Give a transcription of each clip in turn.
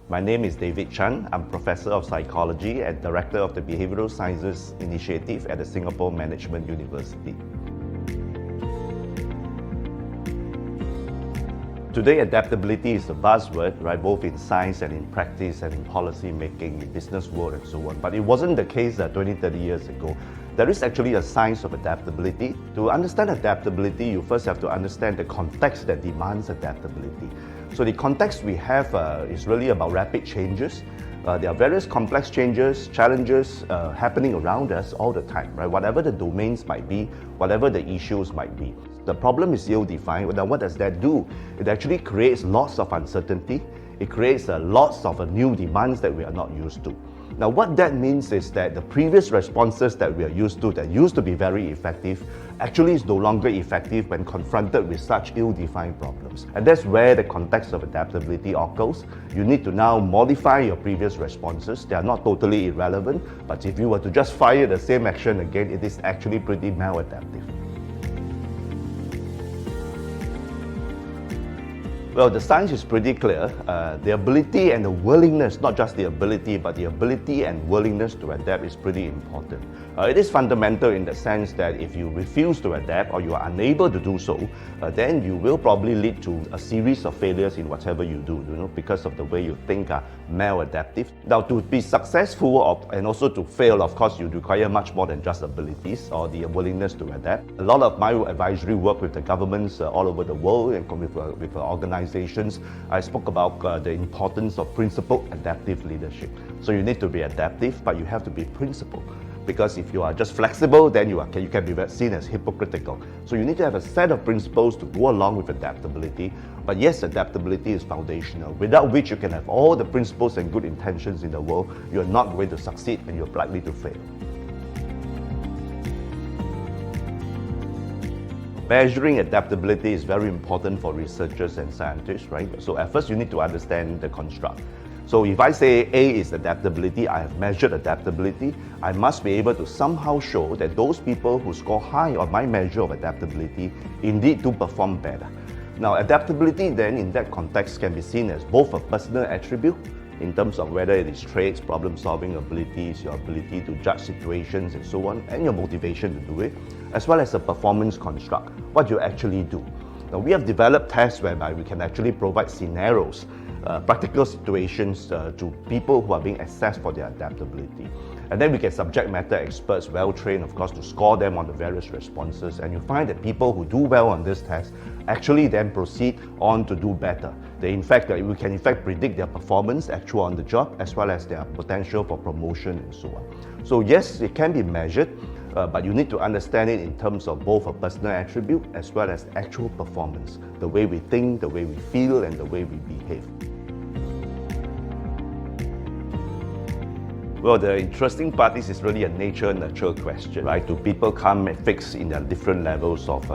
My name is David Chan. I'm Professor of Psychology and Director of the Behavioral Sciences Initiative at the Singapore Management University. Today, adaptability is a buzzword, right, both in science and in practice and in policy making, in business world and so on. But it wasn't the case 20, 30 years ago. There is actually a science of adaptability. To understand adaptability, you first have to understand the context that demands adaptability. So the context we have is really about rapid changes. There are various complex changes, challenges happening around us all the time, right? Whatever the domains might be, whatever the issues might be. The problem is ill-defined. Now, what does that do? It actually creates lots of uncertainty. It creates lots of new demands that we are not used to. Now, what that means is that the previous responses that we are used to, that used to be very effective, actually is no longer effective when confronted with such ill-defined problems. And that's where the context of adaptability occurs. You need to now modify your previous responses. They are not totally irrelevant, but if you were to just fire the same action again, it is actually pretty maladaptive. Well, the science is pretty clear. The ability and the willingness, not just the ability, but the ability and willingness to adapt is pretty important. It is fundamental in the sense that if you refuse to adapt or you are unable to do so, then you will probably lead to a series of failures in whatever you do, because of the way you think are maladaptive. Now, to be successful and also to fail, of course, you require much more than just abilities or the willingness to adapt. A lot of my advisory work with the governments all over the world and with organizations, I spoke about the importance of principled adaptive leadership. So you need to be adaptive, but you have to be principled. Because if you are just flexible, then you can be seen as hypocritical. So you need to have a set of principles to go along with adaptability. But yes, adaptability is foundational, without which you can have all the principles and good intentions in the world, you're not going to succeed and you're likely to fail. Measuring adaptability is very important for researchers and scientists, right? So at first you need to understand the construct. So if I say A is adaptability, I have measured adaptability, I must be able to somehow show that those people who score high on my measure of adaptability indeed do perform better. Now, adaptability then in that context can be seen as both a personal attribute in terms of whether it is traits, problem-solving abilities, your ability to judge situations and so on, and your motivation to do it, as well as a performance construct, what you actually do. Now, we have developed tests whereby we can actually provide scenarios, practical situations to people who are being assessed for their adaptability. And then we get subject matter experts, well-trained, of course, to score them on the various responses. And you find that people who do well on this test actually then proceed on to do better. We can in fact predict their performance actual on the job, as well as their potential for promotion and so on. So yes, it can be measured, but you need to understand it in terms of both a personal attribute as well as actual performance, the way we think, the way we feel, and the way we behave. Well, the interesting part is really a nature-nurture question, right? Do people come and fix in their different levels of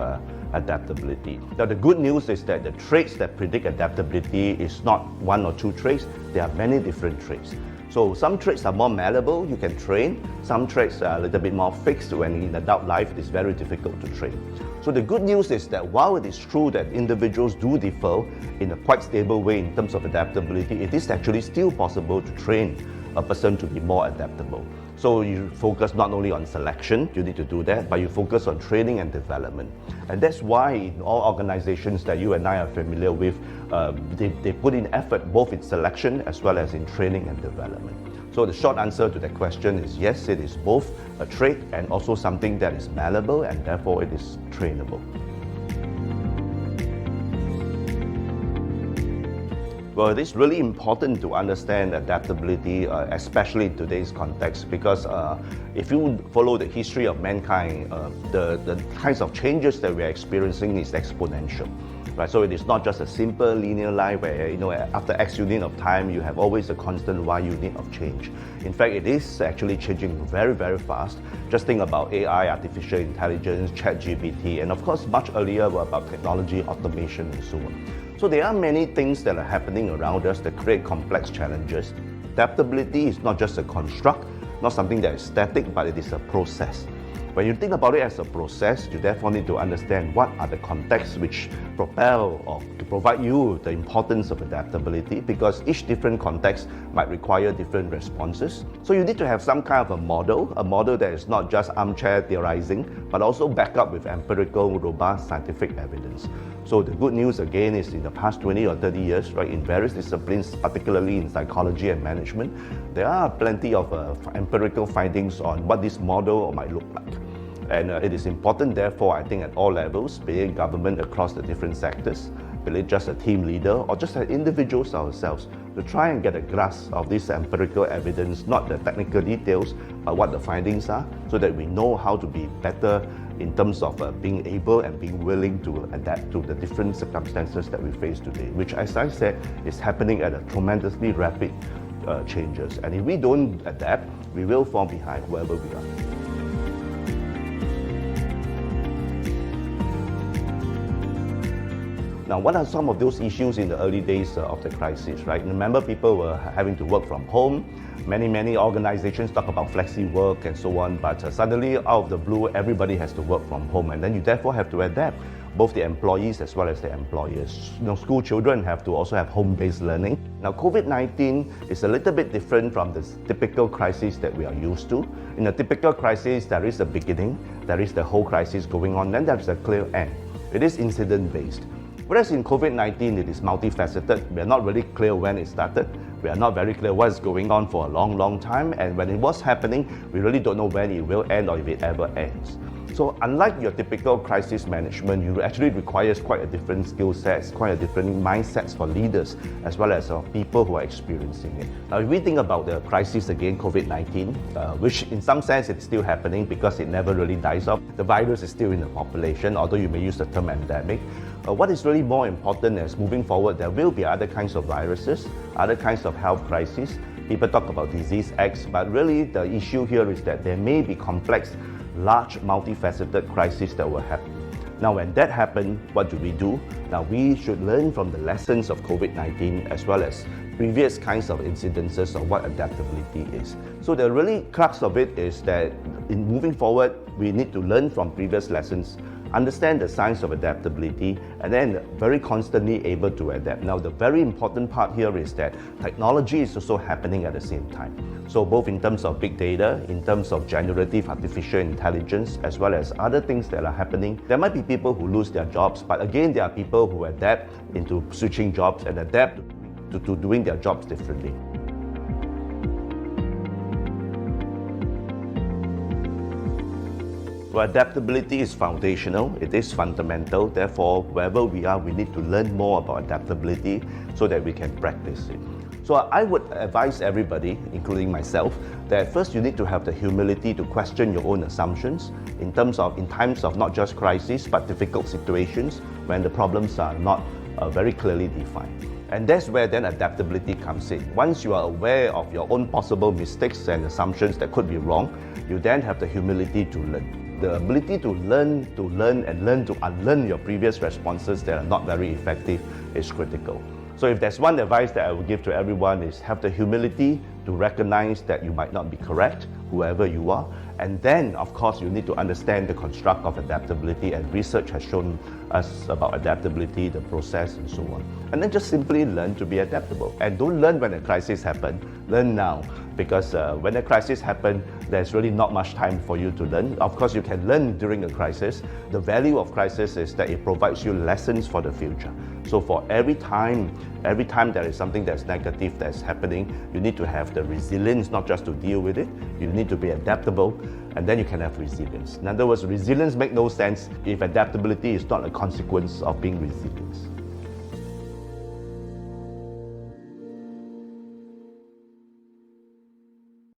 adaptability? Now, the good news is that the traits that predict adaptability is not one or two traits, there are many different traits. So some traits are more malleable, you can train. Some traits are a little bit more fixed, when in adult life it is very difficult to train. So the good news is that while it is true that individuals do differ in a quite stable way in terms of adaptability, it is actually still possible to train a person to be more adaptable. So you focus not only on selection, you need to do that, but you focus on training and development. And that's why in all organizations that you and I are familiar with, they put in effort both in selection as well as in training and development. So the short answer to that question is yes, it is both a trait and also something that is malleable, and therefore it is trainable. Well, it is really important to understand adaptability, especially in today's context, because if you follow the history of mankind, the kinds of changes that we are experiencing is exponential. Right? So it is not just a simple linear line where, after X unit of time, you have always a constant Y unit of change. In fact, it is actually changing very, very fast. Just think about AI, artificial intelligence, ChatGPT, and of course, much earlier about technology, automation, and so on. So there are many things that are happening around us that create complex challenges. Adaptability is not just a construct, not something that is static, but it is a process. When you think about it as a process, you therefore need to understand what are the contexts which propel or to provide you the importance of adaptability, because each different context might require different responses. So you need to have some kind of a model that is not just armchair theorizing, but also backed up with empirical, robust scientific evidence. So the good news again is in the past 20 or 30 years, right, in various disciplines, particularly in psychology and management, there are plenty of empirical findings on what this model might look like. And it is important, therefore, I think at all levels, be it government across the different sectors, be it just a team leader or just as individuals ourselves, to try and get a grasp of this empirical evidence, not the technical details, but what the findings are, so that we know how to be better in terms of being able and being willing to adapt to the different circumstances that we face today, which, as I said, is happening at a tremendously rapid changes. And if we don't adapt, we will fall behind wherever we are. Now, what are some of those issues in the early days of the crisis, right? Remember, people were having to work from home. Many organizations talk about flexi work and so on, but suddenly, out of the blue, everybody has to work from home, and then you therefore have to adapt, both the employees as well as the employers. School children have to also have home-based learning. Now, COVID-19 is a little bit different from the typical crisis that we are used to. In a typical crisis, there is a beginning, there is the whole crisis going on, then there's a clear end. It is incident-based. Whereas in COVID-19, it is multifaceted. We are not really clear when it started. We are not very clear what's going on for a long time. And when it was happening, we really don't know when it will end or if it ever ends. So unlike your typical crisis management, you actually requires quite a different skill sets, quite a different mindsets for leaders, as well as people who are experiencing it. Now, if we think about the crisis again, COVID-19, which in some sense it's still happening because it never really dies off. The virus is still in the population, although you may use the term endemic. What is really more important is moving forward, there will be other kinds of viruses, other kinds of health crises. People talk about disease X, but really the issue here is that there may be complex, large, multifaceted crises that will happen. Now, when that happens, what do? Now, we should learn from the lessons of COVID-19 as well as previous kinds of incidences of what adaptability is. So the really crux of it is that in moving forward, we need to learn from previous lessons, understand the science of adaptability, and then very constantly able to adapt. Now, the very important part here is that technology is also happening at the same time. So both in terms of big data, in terms of generative artificial intelligence, as well as other things that are happening, there might be people who lose their jobs, but again, there are people who adapt into switching jobs and adapt to doing their jobs differently. So adaptability is foundational, it is fundamental, therefore wherever we are, we need to learn more about adaptability so that we can practice it. So I would advise everybody, including myself, that first you need to have the humility to question your own assumptions in times of not just crisis, but difficult situations when the problems are not very clearly defined. And that's where then adaptability comes in. Once you are aware of your own possible mistakes and assumptions that could be wrong, you then have the humility to learn. The ability to learn and learn to unlearn your previous responses that are not very effective is critical. So if there's one advice that I would give to everyone is have the humility to recognize that you might not be correct, whoever you are. And then, of course, you need to understand the construct of adaptability, and research has shown us about adaptability, the process, and so on. And then just simply learn to be adaptable. And don't learn when a crisis happens, learn now. Because when a crisis happens, there's really not much time for you to learn. Of course, you can learn during a crisis. The value of crisis is that it provides you lessons for the future. So for every time there is something that's negative that's happening, you need to have the resilience not just to deal with it, you need to be adaptable, and then you can have resilience. In other words, resilience makes no sense if adaptability is not a consequence of being resilient.